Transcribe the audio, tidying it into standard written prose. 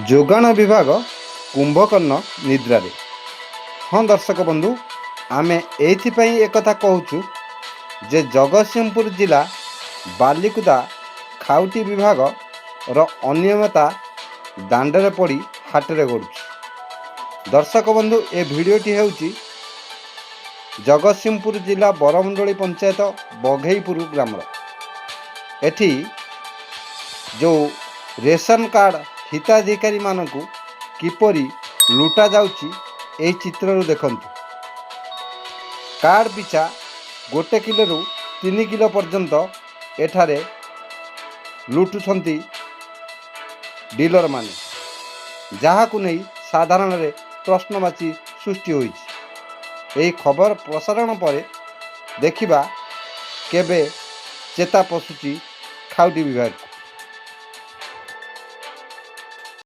ଯୋଗାଣ ବିଭାଗ କୁମ୍ଭକର୍ଣ୍ଣ ନିଦ୍ରାରେ। ହଁ ଦର୍ଶକ ବନ୍ଧୁ, ଆମେ ଏଇଥିପାଇଁ ଏକଥା କହୁଛୁ ଯେ ଜଗତସିଂହପୁର ଜିଲ୍ଲା ବାଲିକୁଦା ଖାଉଟି ବିଭାଗର ଅନିୟମିତତା ଦାଣ୍ଡରେ ପଡ଼ି ହାଟରେ ଗଡ଼ୁଛି। ଦର୍ଶକ ବନ୍ଧୁ, ଏ ଭିଡ଼ିଓଟି ହେଉଛି ଜଗତସିଂହପୁର ଜିଲ୍ଲା ବରମୁଣ୍ଡଳି ପଞ୍ଚାୟତ ବଘେଇପୁର ଗ୍ରାମର। ଏଠି ଯେଉଁ ରେସନ କାର୍ଡ଼ ହିତାଧିକାରୀମାନଙ୍କୁ କିପରି ଲୁଟା ଯାଉଛି ଏହି ଚିତ୍ରରୁ ଦେଖନ୍ତୁ। କାର୍ଡ଼ ପିଛା 1 କିଲୋରୁ 3 କିଲୋ ପର୍ଯ୍ୟନ୍ତ ଏଠାରେ ଲୁଟୁଛନ୍ତି ଡିଲରମାନେ, ଯାହାକୁ ନେଇ ସାଧାରଣରେ ପ୍ରଶ୍ନବାଚୀ ସୃଷ୍ଟି ହୋଇଛି। ଏହି ଖବର ପ୍ରସାରଣ ପରେ ଦେଖିବା କେବେ ଚେତା ପଶୁଛି ଖାଉଟି ବିଭାଗକୁ।